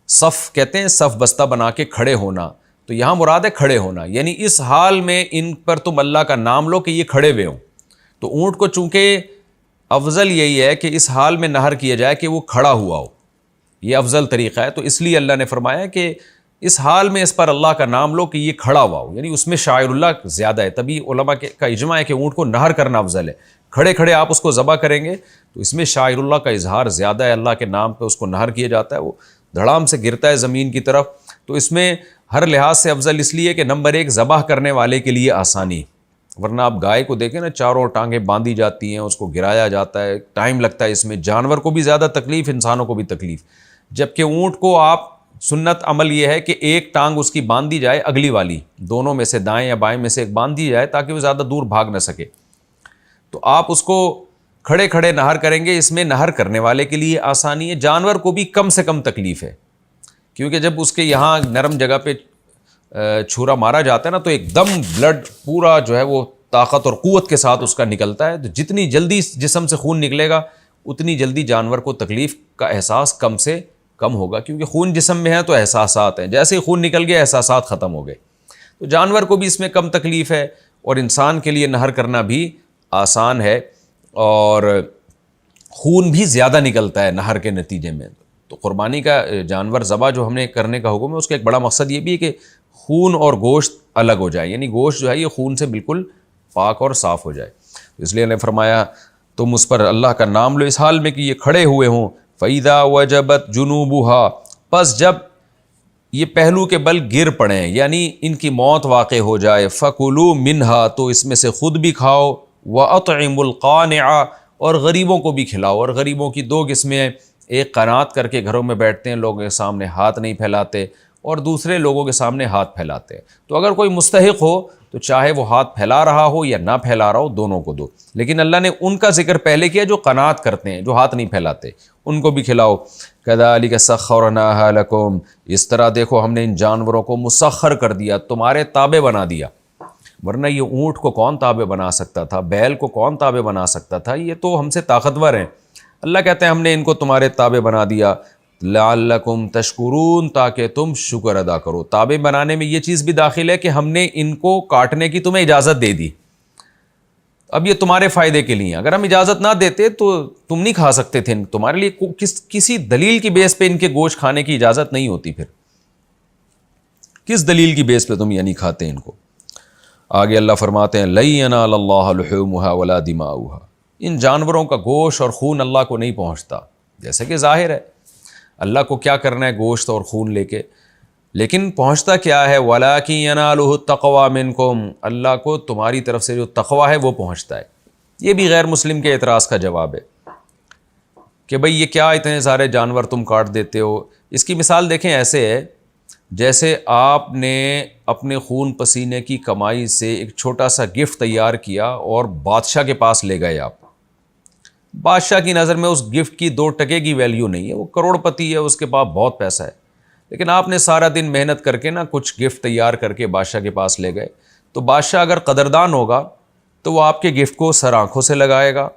صف کہتے ہیں صف بستہ بنا کے کھڑے ہونا، تو یہاں مراد ہے کھڑے ہونا، یعنی اس حال میں ان پر تم اللہ کا نام لو کہ یہ کھڑے ہوئے ہوں۔ تو اونٹ کو چونکہ افضل یہی ہے کہ اس حال میں نہر کیا جائے کہ وہ کھڑا ہوا ہو، یہ افضل طریقہ ہے، تو اس لیے اللہ نے فرمایا کہ اس حال میں اس پر اللہ کا نام لو کہ یہ کھڑا ہوا ہو، یعنی اس میں شاعر اللہ زیادہ ہے۔ تبھی علماء کا اجماع ہے کہ اونٹ کو نہر کرنا افضل ہے، کھڑے کھڑے آپ اس کو ذبح کریں گے تو اس میں شاعر اللہ کا اظہار زیادہ ہے، اللہ کے نام پہ اس کو نہر کیا جاتا ہے، وہ دھڑام سے گرتا ہے زمین کی طرف، تو اس میں ہر لحاظ سے افضل اس لیے کہ نمبر 1 ذبح کرنے والے کے لیے آسانی، ورنہ آپ گائے کو دیکھیں نا، چاروں ٹانگیں باندھی جاتی ہیں، اس کو گرایا جاتا ہے، ٹائم لگتا ہے، اس میں جانور کو بھی زیادہ تکلیف، انسانوں کو بھی تکلیف۔ جبکہ اونٹ کو آپ سنت عمل یہ ہے کہ ایک ٹانگ اس کی باندھ دی جائے، اگلی والی دونوں میں سے دائیں یا بائیں میں سے ایک باندھ دی جائے تاکہ وہ زیادہ دور بھاگ نہ سکے، تو آپ اس کو کھڑے کھڑے نہر کریں گے، اس میں نہر کرنے والے کے لیے آسانی ہے، جانور کو بھی کم سے کم تکلیف ہے، کیونکہ جب اس کے یہاں نرم جگہ پہ چھرا مارا جاتا ہے نا تو ایک دم بلڈ پورا جو ہے وہ طاقت اور قوت کے ساتھ اس کا نکلتا ہے، تو جتنی جلدی جسم سے خون نکلے گا اتنی جلدی جانور کو تکلیف کا احساس کم سے کم ہوگا، کیونکہ خون جسم میں ہے تو احساسات ہیں، جیسے ہی خون نکل گیا احساسات ختم ہو گئے، تو جانور کو بھی اس میں کم تکلیف ہے، اور انسان کے لیے نہر کرنا بھی آسان ہے، اور خون بھی زیادہ نکلتا ہے نہر کے نتیجے میں۔ تو قربانی کا جانور ذبح جو ہم نے کرنے کا حکم ہے، اس کا ایک بڑا مقصد یہ بھی ہے کہ خون اور گوشت الگ ہو جائے، یعنی گوشت جو ہے یہ خون سے بالکل پاک اور صاف ہو جائے۔ اس لیے نے فرمایا تم اس پر اللہ کا نام لو اس حال میں کہ یہ کھڑے ہوئے ہوں۔ فَإِذَا وَجَبَتْ جُنُوبُهَا، پس جب یہ پہلو کے بل گر پڑیں، یعنی ان کی موت واقع ہو جائے، فَكُلُوا مِنْهَا، تو اس میں سے خود بھی کھاؤ، وَأَطْعِمُوا الْقَانِعَ، اور غریبوں کو بھی کھلاؤ۔ اور غریبوں کی دو قسمیں ہیں، ایک قناعت کر کے گھروں میں بیٹھتے ہیں، لوگوں کے سامنے ہاتھ نہیں پھیلاتے، اور دوسرے لوگوں کے سامنے ہاتھ پھیلاتے ہیں۔ تو اگر کوئی مستحق ہو تو چاہے وہ ہاتھ پھیلا رہا ہو یا نہ پھیلا رہا ہو، دونوں کو دو، لیکن اللہ نے ان کا ذکر پہلے کیا جو قناعت کرتے ہیں، جو ہاتھ نہیں پھیلاتے، ان کو بھی کھلاؤ۔ کذالک سخرناها لکم، اس طرح دیکھو ہم نے ان جانوروں کو مسخر کر دیا، تمہارے تابع بنا دیا، ورنہ یہ اونٹ کو کون تابع بنا سکتا تھا، بیل کو کون تابع بنا سکتا تھا، یہ تو ہم سے طاقتور ہیں۔ اللہ کہتے ہیں ہم نے ان کو تمہارے تابع بنا دیا، لعلکم تشکرون، تاکہ تم شکر ادا کرو۔ تابع بنانے میں یہ چیز بھی داخل ہے کہ ہم نے ان کو کاٹنے کی تمہیں اجازت دے دی، اب یہ تمہارے فائدے کے لیے، اگر ہم اجازت نہ دیتے تو تم نہیں کھا سکتے تھے، تمہارے لیے کسی دلیل کی بیس پہ ان کے گوشت کھانے کی اجازت نہیں ہوتی، پھر کس دلیل کی بیس پہ تم یہ نہیں کھاتے ان کو۔ آگے اللہ فرماتے ہیں لَن يَنَالَ اللَّهَ لُحُومُهَا وَلَا دِمَاؤُهَا، ان جانوروں کا گوشت اور خون اللہ کو نہیں پہنچتا، جیسے کہ ظاہر ہے اللہ کو کیا کرنا ہے گوشت اور خون لے کے، لیکن پہنچتا کیا ہے، وَلَٰكِن يَنَالُهُ التَّقْوَىٰ مِنكُمْ، اللہ کو تمہاری طرف سے جو تقویٰ ہے وہ پہنچتا ہے۔ یہ بھی غیر مسلم کے اعتراض کا جواب ہے کہ بھئی یہ کیا اتنے سارے جانور تم کاٹ دیتے ہو۔ اس کی مثال دیکھیں ایسے ہے جیسے آپ نے اپنے خون پسینے کی کمائی سے ایک چھوٹا سا گفٹ تیار کیا اور بادشاہ کے پاس لے گئے آپ، بادشاہ کی نظر میں اس گفٹ کی 2 ٹکے کی ویلیو نہیں ہے، وہ کروڑ پتی ہے، اس کے پاس بہت پیسہ ہے، لیکن آپ نے سارا دن محنت کر کے نا کچھ گفٹ تیار کر کے بادشاہ کے پاس لے گئے، تو بادشاہ اگر قدردان ہوگا تو وہ آپ کے گفٹ کو سر آنکھوں سے لگائے گا،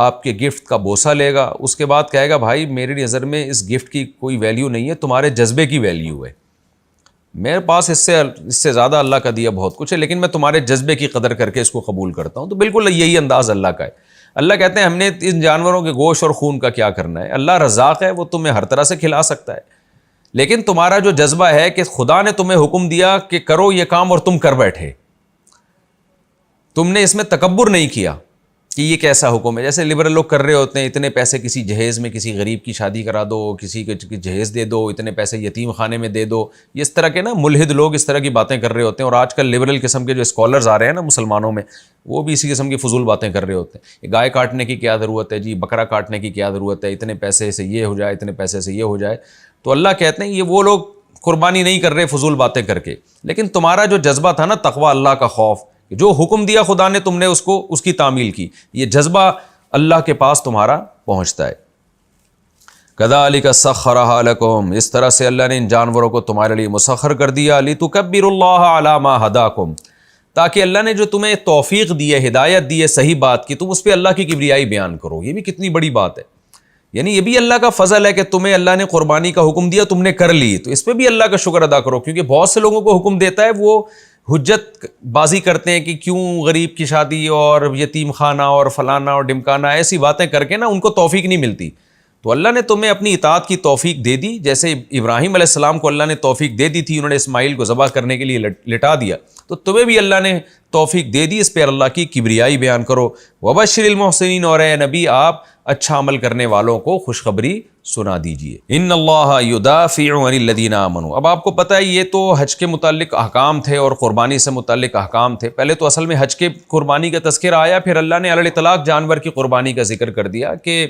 آپ کے گفٹ کا بوسہ لے گا، اس کے بعد کہے گا بھائی میری نظر میں اس گفٹ کی کوئی ویلیو نہیں ہے، تمہارے جذبے کی ویلیو ہے، میرے پاس اس سے زیادہ اللہ کا دیا بہت کچھ ہے، لیکن میں تمہارے جذبے کی قدر کر کے اس کو قبول کرتا ہوں۔ تو بالکل یہی انداز اللہ کا ہے۔ اللہ کہتے ہیں ہم نے ان جانوروں کے گوشت اور خون کا کیا کرنا ہے، اللہ رزاق ہے، وہ تمہیں ہر طرح سے کھلا سکتا ہے، لیکن تمہارا جو جذبہ ہے کہ خدا نے تمہیں حکم دیا کہ کرو یہ کام اور تم کر بیٹھے، تم نے اس میں تکبر نہیں کیا کہ یہ کیسا حکم ہے۔ جیسے لبرل لوگ کر رہے ہوتے ہیں، اتنے پیسے کسی جہیز میں کسی غریب کی شادی کرا دو، کسی کے جہیز دے دو، اتنے پیسے یتیم خانے میں دے دو، یہ اس طرح کے نا ملحد لوگ اس طرح کی باتیں کر رہے ہوتے ہیں، اور آج کل لبرل قسم کے جو اسکالرز آ رہے ہیں نا مسلمانوں میں، وہ بھی اسی قسم کی فضول باتیں کر رہے ہوتے ہیں۔ یہ گائے کاٹنے کی کیا ضرورت ہے جی، بکرا کاٹنے کی کیا ضرورت ہے، اتنے پیسے سے یہ ہو جائے، اتنے پیسے سے یہ ہو جائے۔ تو اللہ کہتے ہیں یہ وہ لوگ قربانی نہیں کر رہے فضول باتیں کر کے، لیکن تمہارا جو جذبہ تھا نا تقوی، اللہ کا خوف، جو حکم دیا خدا نے تم نے اس کی تعمیل کی، یہ جذبہ اللہ کے پاس تمہارا پہنچتا ہے۔ کذالک سخرھا لکم، اس طرح سے اللہ نے ان جانوروں کو تمہارے لیے مسخر کر دیا، لتکبروا اللہ علی ما ہداکم، تاکہ اللہ نے جو تمہیں توفیق دی ہے، ہدایت دی ہے صحیح بات کی، تم اس پہ اللہ کی کبریائی بیان کرو۔ یہ بھی کتنی بڑی بات ہے، یعنی یہ بھی اللہ کا فضل ہے کہ تمہیں اللہ نے قربانی کا حکم دیا، تم نے کر لی، تو اس پہ بھی اللہ کا شکر ادا کرو، کیونکہ بہت سے لوگوں کو حکم دیتا ہے وہ حجت بازی کرتے ہیں کہ کیوں غریب کی شادی اور یتیم خانہ اور فلانا اور ڈمکانا، ایسی باتیں کر کے نا ان کو توفیق نہیں ملتی۔ تو اللہ نے تمہیں اپنی اطاعت کی توفیق دے دی، جیسے ابراہیم علیہ السلام کو اللہ نے توفیق دے دی تھی، انہوں نے اسماعیل کو ذبح کرنے کے لیے لٹا دیا، تو تمہیں بھی اللہ نے توفیق دے دی، اس پہ اللہ کی کبریائی بیان کرو۔ وبشر المحسنین، اور اے نبی آپ اچھا عمل کرنے والوں کو خوشخبری سنا دیجئے۔ ان اللہ یدافع عن الذین آمنوا، اب آپ کو پتہ ہے یہ تو حج کے متعلق احکام تھے اور قربانی سے متعلق احکام تھے، پہلے تو اصل میں حج کے قربانی کا تذکرہ آیا، پھر اللہ نے علی الاطلاق جانور کی قربانی کا ذکر کر دیا کہ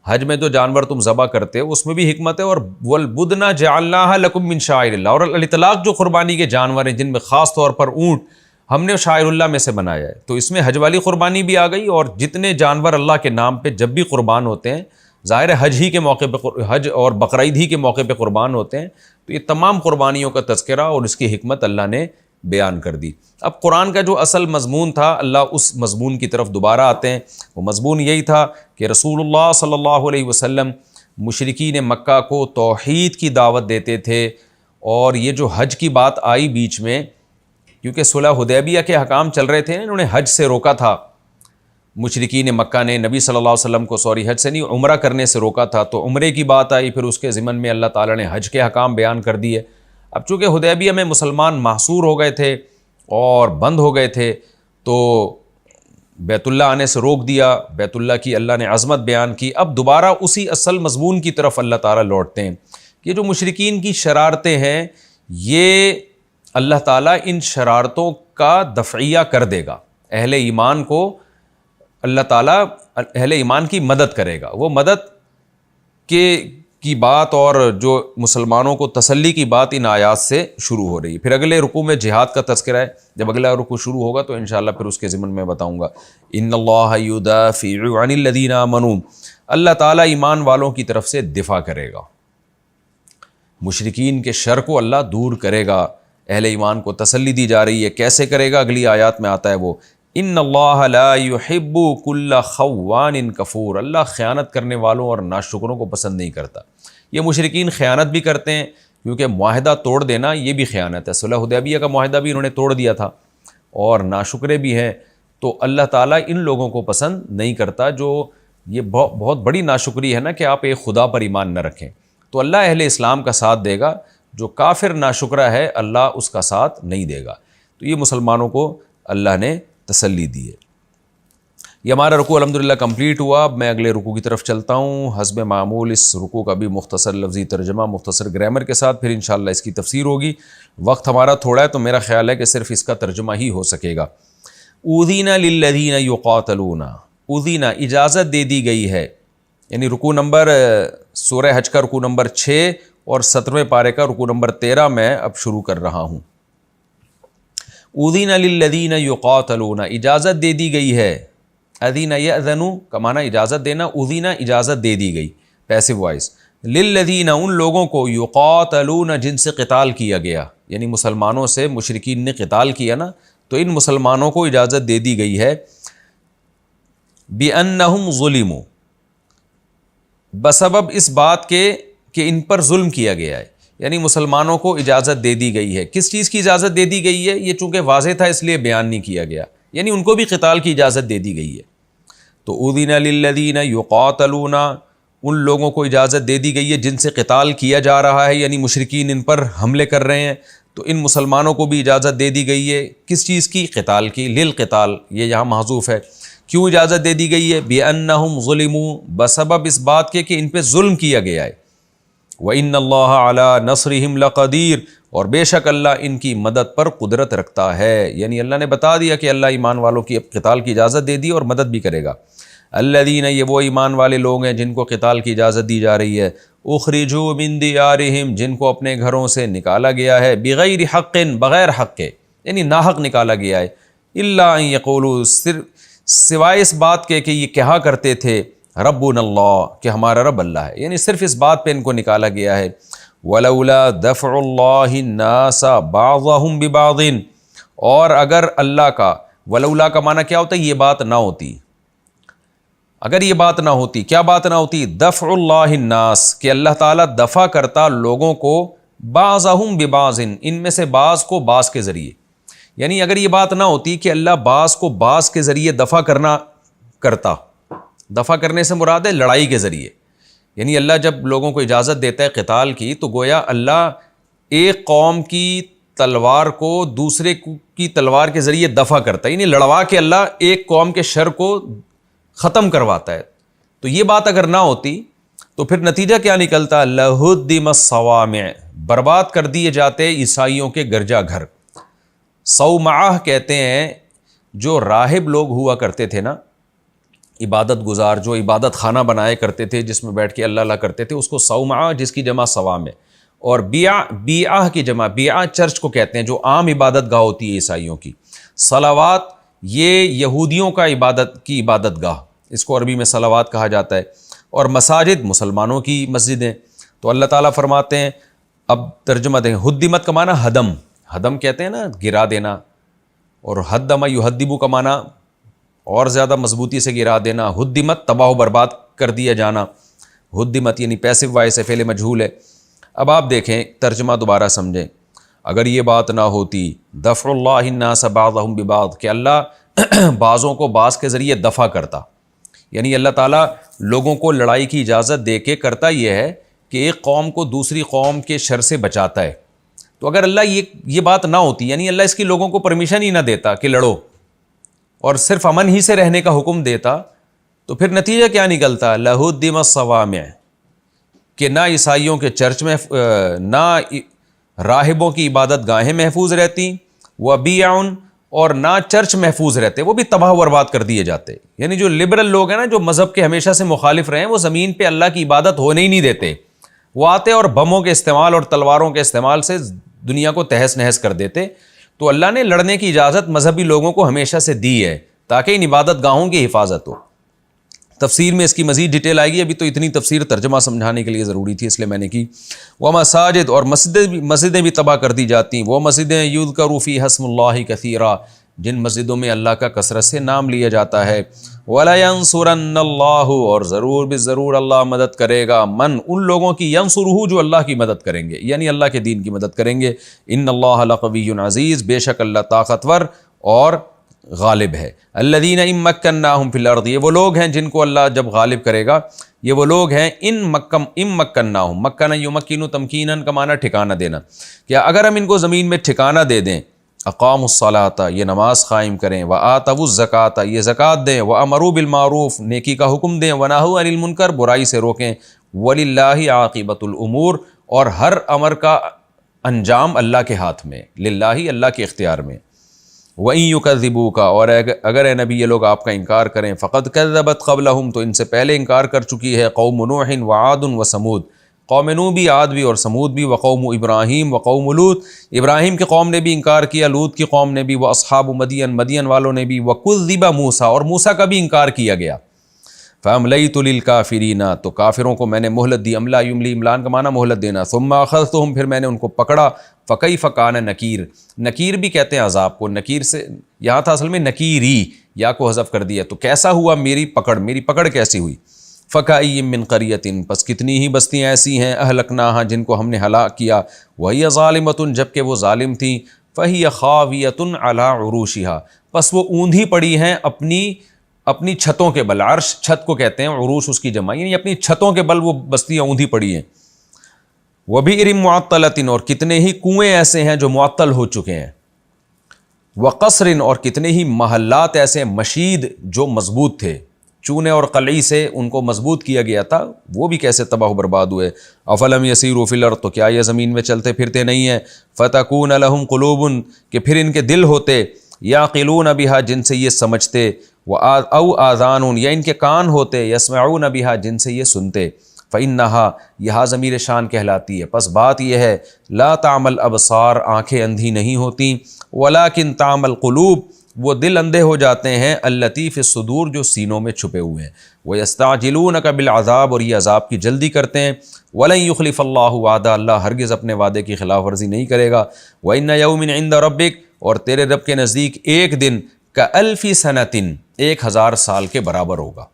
حج میں جو جانور تم ذبح کرتے ہو اس میں بھی حکمت ہے، اور والبدن جعلناها لکم من شعائر اللہ، اور علی الاطلاق جو قربانی کے جانور ہیں جن میں خاص طور پر اونٹ ہم نے شاعر اللہ میں سے بنایا ہے، تو اس میں حج والی قربانی بھی آ گئی، اور جتنے جانور اللہ کے نام پہ جب بھی قربان ہوتے ہیں، ظاہر ہے حج ہی کے موقع پہ، حج اور بقرعید ہی کے موقع پہ قربان ہوتے ہیں، تو یہ تمام قربانیوں کا تذکرہ اور اس کی حکمت اللہ نے بیان کر دی۔ اب قرآن کا جو اصل مضمون تھا، اللہ اس مضمون کی طرف دوبارہ آتے ہیں۔ وہ مضمون یہی تھا کہ رسول اللہ صلی اللہ علیہ وسلم مشرکین مکہ کو توحید کی دعوت دیتے تھے، اور یہ جو حج کی بات آئی بیچ میں، کیونکہ صلح حدیبیہ کے حکام چل رہے تھے، انہوں نے حج سے روکا تھا، مشرکین مکہ نے نبی صلی اللہ علیہ وسلم کو حج سے نہیں عمرہ کرنے سے روکا تھا، تو عمرے کی بات آئی، پھر اس کے ضمن میں اللہ تعالیٰ نے حج کے حکام بیان کر دیے۔ اب چونکہ حدیبیہ میں مسلمان محصور ہو گئے تھے اور بند ہو گئے تھے، تو بیت اللہ آنے سے روک دیا، بیت اللہ کی اللہ نے عظمت بیان کی۔ اب دوبارہ اسی اصل مضمون کی طرف اللہ تعالیٰ لوٹتے ہیں کہ جو مشرکین کی شرارتیں ہیں، یہ اللہ تعالیٰ ان شرارتوں کا دفعیہ کر دے گا۔ اہل ایمان کو اللہ تعالیٰ اہل ایمان کی مدد کرے گا۔ وہ مدد کی بات اور جو مسلمانوں کو تسلی کی بات ان آیات سے شروع ہو رہی ہے۔ پھر اگلے رکوع میں جہاد کا تذکرہ ہے، جب اگلا رکوع شروع ہوگا تو انشاءاللہ پھر اس کے ضمن میں بتاؤں گا۔ ان اللہ یدافع عن الذین آمنوا، اللہ تعالیٰ ایمان والوں کی طرف سے دفاع کرے گا، مشرکین کے شر کو اللہ دور کرے گا، اہل ایمان کو تسلی دی جا رہی ہے۔ کیسے کرے گا؟ اگلی آیات میں آتا ہے وہ، ان اللہ لا يحب كل خوان کفور، اللہ خیانت کرنے والوں اور ناشکروں کو پسند نہیں کرتا۔ یہ مشرکین خیانت بھی کرتے ہیں، کیونکہ معاہدہ توڑ دینا یہ بھی خیانت ہے۔ صلح حدیبیہ کا معاہدہ بھی انہوں نے توڑ دیا تھا، اور ناشکرے بھی ہیں، تو اللہ تعالیٰ ان لوگوں کو پسند نہیں کرتا۔ جو یہ بہت بڑی ناشکری ہے نا کہ آپ ایک خدا پر ایمان نہ رکھیں، تو اللہ اہل اسلام کا ساتھ دے گا، جو کافر ناشکرہ ہے اللہ اس کا ساتھ نہیں دے گا۔ تو یہ مسلمانوں کو اللہ نے تسلی دی ہے۔ یہ ہمارا رکوع الحمدللہ کمپلیٹ ہوا۔ اب میں اگلے رکوع کی طرف چلتا ہوں۔ حسب معمول اس رکوع کا بھی مختصر لفظی ترجمہ، مختصر گرامر کے ساتھ، پھر انشاءاللہ اس کی تفسیر ہوگی۔ وقت ہمارا تھوڑا ہے تو میرا خیال ہے کہ صرف اس کا ترجمہ ہی ہو سکے گا۔ اذین للذین یقاتلون، اذین اجازت دے دی گئی ہے، یعنی رکوع نمبر سورہ حج کا رکوع نمبر 6 اور 17ویں پارے کا رکوع نمبر 13 میں اب شروع کر رہا ہوں۔ اذین للذین یقاتلون، اجازت دے دی گئی ہے، اذین یأذن کا معنی اجازت دینا، اذین اجازت دے دی گئی، پیسو وائس، للذین ان لوگوں کو، یقاتلون جن سے قتال کیا گیا، یعنی مسلمانوں سے مشرکین نے قتال کیا نا، تو ان مسلمانوں کو اجازت دے دی گئی ہے، بِأَنَّهُمْ ظُلِمُوا، بسبب اس بات کے کہ ان پر ظلم کیا گیا ہے، یعنی مسلمانوں کو اجازت دے دی گئی ہے۔ کس چیز کی اجازت دے دی گئی ہے؟ یہ چونکہ واضح تھا اس لیے بیان نہیں کیا گیا، یعنی ان کو بھی قتال کی اجازت دے دی گئی ہے۔ تو اذن للذین یقاتلون، ان لوگوں کو اجازت دے دی گئی ہے جن سے قتال کیا جا رہا ہے، یعنی مشرکین ان پر حملے کر رہے ہیں، تو ان مسلمانوں کو بھی اجازت دے دی گئی ہے کس چیز کی؟ قتال کی، للقتال، یہ یہاں محذوف ہے۔ کیوں اجازت دے دی گئی ہے؟ بِأَنَّهُمْ ظُلِمُوا، بسبب اس بات کے کہ ان پہ ظلم کیا گیا ہے۔ وَإِنَّ اللَّهَ عَلَىٰ نَصْرِهِمْ لَقَدِيرٌ، اور بے شک اللہ ان کی مدد پر قدرت رکھتا ہے، یعنی اللہ نے بتا دیا کہ اللہ ایمان والوں کی اب قتال کی اجازت دے دی اور مدد بھی کرے گا۔ الذین، یہ وہ ایمان والے لوگ ہیں جن کو قتال کی اجازت دی جا رہی ہے، اخرجوا من دیارہم، جن کو اپنے گھروں سے نکالا گیا ہے، بغیر حق، بغیر حق کے، یعنی ناحق نکالا گیا ہے، الا ان یقولوا، سوائے اس بات کے کہ یہ کہا کرتے تھے، ربنا اللہ، کہ ہمارا رب اللہ ہے، یعنی صرف اس بات پہ ان کو نکالا گیا ہے۔ ولولا دفع اللہ الناس بعضهم ببعض، اور اگر اللہ کا، ولولا کا معنی کیا ہوتا ہے؟ یہ بات نہ ہوتی، اگر یہ بات نہ ہوتی، کیا بات نہ ہوتی؟ دفع اللہ الناس، کہ اللہ تعالیٰ دفع کرتا لوگوں کو، بعضهم ببعض، ان میں سے بعض کو بعض کے ذریعے، یعنی اگر یہ بات نہ ہوتی کہ اللہ بعض کو بعض کے ذریعے دفع کرتا، دفع کرنے سے مراد ہے لڑائی کے ذریعے، یعنی اللہ جب لوگوں کو اجازت دیتا ہے قتال کی، تو گویا اللہ ایک قوم کی تلوار کو دوسرے کی تلوار کے ذریعے دفع کرتا ہے، یعنی لڑوا کے اللہ ایک قوم کے شر کو ختم کرواتا ہے۔ تو یہ بات اگر نہ ہوتی تو پھر نتیجہ کیا نکلتا؟ لہدم الصوامع، برباد کر دیے جاتے عیسائیوں کے گرجا گھر۔ صومعہ کہتے ہیں جو راہب لوگ ہوا کرتے تھے نا، عبادت گزار، جو عبادت خانہ بنائے کرتے تھے جس میں بیٹھ کے اللہ اللہ کرتے تھے، اس کو صومعہ، جس کی جمع صوامع، اور بیعہ کی جمع، بیعہ چرچ کو کہتے ہیں جو عام عبادت گاہ ہوتی ہے عیسائیوں کی۔ صلوات، یہ یہودیوں کا عبادت گاہ، اس کو عربی میں صلوات کہا جاتا ہے، اور مساجد مسلمانوں کی مسجدیں۔ تو اللہ تعالیٰ فرماتے ہیں، اب ترجمہ دیں، ہدمت کا معنی ہدم، ہدم کہتے ہیں نا گرا دینا، اور حدم یحدب کا معنی اور زیادہ مضبوطی سے گرا دینا، ہدمت تباہ و برباد کر دیا جانا، ہدمت یعنی پیسو وائس ہے، فعل مجہول ہے۔ اب آپ دیکھیں ترجمہ دوبارہ سمجھیں، اگر یہ بات نہ ہوتی دفع اللہ الناس بعضهم ببعض، کہ اللہ بعضوں کو بعض کے ذریعے دفع کرتا، یعنی اللہ تعالیٰ لوگوں کو لڑائی کی اجازت دے کے کرتا یہ ہے کہ ایک قوم کو دوسری قوم کے شر سے بچاتا ہے، تو اگر اللہ یہ بات نہ ہوتی، یعنی اللہ اس کی لوگوں کو پرمیشن ہی نہ دیتا کہ لڑو اور صرف امن ہی سے رہنے کا حکم دیتا، تو پھر نتیجہ کیا نکلتا؟ لہدم الصوامع، کہ نہ عیسائیوں کے چرچ میں نہ راہبوں کی عبادت گاہیں محفوظ رہتی، وبیع، اور نہ چرچ محفوظ رہتے، وہ بھی تباہ و برباد کر دیے جاتے۔ یعنی جو لبرل لوگ ہیں نا، جو مذہب کے ہمیشہ سے مخالف رہے ہیں، وہ زمین پہ اللہ کی عبادت ہونے ہی نہیں دیتے، وہ آتے اور بموں کے استعمال اور تلواروں کے استعمال سے دنیا کو تہس نہس کر دیتے۔ تو اللہ نے لڑنے کی اجازت مذہبی لوگوں کو ہمیشہ سے دی ہے تاکہ ان عبادت گاہوں کی حفاظت ہو۔ تفسیر میں اس کی مزید ڈیٹیل آئے گی، ابھی تو اتنی تفسیر ترجمہ سمجھانے کے لیے ضروری تھی، اس لیے میں نے کی۔ ومساجد، اور مسجدیں بھی تباہ کر دی جاتی، وہ مسجدیں یذکر فیہا اسم اللہ کثیرا، جن مسجدوں میں اللہ کا کثرت سے نام لیا جاتا ہے۔ وَلَيَنْصُرَنَّ اللَّهُ، اور ضرور بھی ضرور اللہ مدد کرے گا، من، ان لوگوں کی، ینصرہ، جو اللہ کی مدد کریں گے، یعنی اللہ کے دین کی مدد کریں گے۔ ان اللہ لقوی عزیز، بے شک اللہ طاقتور اور غالب ہے۔ الذین ان مکناہم فی الارض، یہ وہ لوگ ہیں جن کو اللہ جب غالب کرے گا، یہ وہ لوگ ہیں ان مکناہم، مکن یمکن تمکینا کا معنی ٹھکانہ دینا، کہ اگر ہم ان کو زمین میں ٹھکانہ دے دیں، اقاموا الصلاۃ، یہ نماز قائم کریں، وآتوا الزکاۃ، یہ زکوٰۃ دیں، وامروا بالمعروف، نیکی کا حکم دیں، ونہوا عن المنکر، برائی سے روکیں، وللہ عاقبۃ الامور، اور ہر امر کا انجام اللہ کے ہاتھ میں، للہ، اللہ کے اختیار میں۔ وَإِن يُكَذِّبُوكَ، اور اگر اے نبی یہ لوگ آپ کا انکار کریں، فَقَدْ كَذَّبَتْ قَبْلَهُمْ، تو ان سے پہلے انکار کر چکی ہے، قوم نوح وعاد وثمود، قوم نوح بھی، عاد بھی اور سمود بھی، وقوم ابراہیم وقوم لوط، ابراہیم کی قوم نے بھی انکار کیا، لوط کی قوم نے بھی، واصحاب مدین، مدین والوں نے بھی، وَكُذِّبَ موسیٰ، اور موسیٰ کا بھی انکار کیا گیا۔ فَأَمْلَيْتُ لِلْكَافِرِينَ، تو کافروں کو میں نے مہلت دی، املا یملی، املان کا معنی مہلت دینا، ثم اخذتهم، پھر میں نے ان کو پکڑا، فکیف کان نکیر، نکیر بھی کہتے ہیں عذاب کو، نکیر سے یہاں تھا اصل میں نکیری، یا کو حذف کر دیا، تو کیسا ہوا میری پکڑ کیسی ہوئی؟ فکأی من قریۃ، پس کتنی ہی بستیاں ایسی ہیں، اہلکناہا، جن کو ہم نے ہلاک کیا، وہی ظالمۃ، جبکہ وہ ظالم تھیں، فہی خاویۃ علی عروشہا، پس وہ اوندھی پڑی ہیں اپنی چھتوں کے بل، عرش چھت کو کہتے ہیں، عروش اس کی جمع، یعنی اپنی چھتوں کے بل وہ بستیاں اوندھی پڑی ہیں۔ وَبِئْرٍ مُعَطَّلَةٍ، اور کتنے ہی کنویں ایسے ہیں جو معطل ہو چکے ہیں، وَقَصْرٍ، اور کتنے ہی محلات ایسے مشید جو مضبوط تھے، چونے اور قلعی سے ان کو مضبوط کیا گیا تھا، وہ بھی کیسے تباہ و برباد ہوئے۔ افلم یسیروا فی الارض، تو کیا یہ زمین میں چلتے پھرتے نہیں ہیں، فتکون لہم قلوب، کہ پھر ان کے دل ہوتے، یعقلون بہا، جن سے یہ سمجھتے، او آذان، یا ان کے کان ہوتے، یسمعون بہا، جن سے یہ سنتے، فإنہا، یہاں ضمیر شان کہلاتی ہے، پس بات یہ ہے، لا تعمل ابصار، آنکھیں اندھی نہیں ہوتی، ولکن تعمل قلوب، وہ دل اندھے ہو جاتے ہیں، التی فی الصدور، جو سینوں میں چھپے ہوئے ہیں، ویستعجلونک بالعذاب، اور یہ عذاب کی جلدی کرتے ہیں، ولن یخلف اللہ وعدہ، اللہ ہرگز اپنے وعدے کی خلاف ورزی نہیں کرے گا، وان یوم عند ربک، اور تیرے رب کے نزدیک ایک دن، کألف سنۃ، 1000 سال کے برابر ہوگا،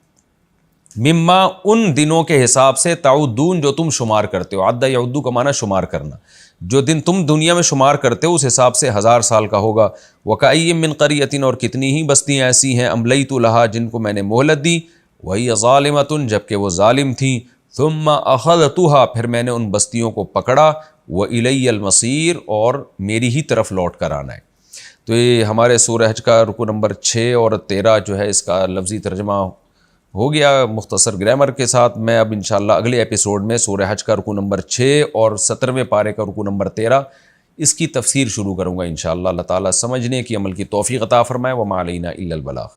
مما، ان دنوں کے حساب سے، تعدون، جو تم شمار کرتے ہو، عد یعد کا معنی شمار کرنا، جو دن تم دنیا میں شمار کرتے ہو اس حساب سے 1000 سال کا ہوگا۔ وَكَأَيٍّ مِّن قَرْيَةٍ، اور کتنی ہی بستیاں ایسی ہیں، أَمْلَيْتُ لَهَا، جن کو میں نے مہلت دی، وَهِيَ ظَالِمَةٌ، جبکہ وہ ظالم تھیں، ثُمَّ أَخَذْتُهَا، پھر میں نے ان بستیوں کو پکڑا، وَإِلَيَّ الْمَصِيرُ، اور میری ہی طرف لوٹ کر آنا ہے۔ تو یہ ہمارے سورہ حج کا رکوع نمبر 6 اور 13 جو ہے، اس کا لفظی ترجمہ ہو گیا مختصر گرامر کے ساتھ۔ میں اب انشاءاللہ اگلے ایپیسوڈ میں سورہ حج کا رکوع نمبر 6 اور 17ویں پارے کا رکوع نمبر 13 اس کی تفسیر شروع کروں گا انشاءاللہ۔ اللہ تعالیٰ سمجھنے کی، عمل کی توفیق عطا فرمائے۔ وما علینا الا البلاغ۔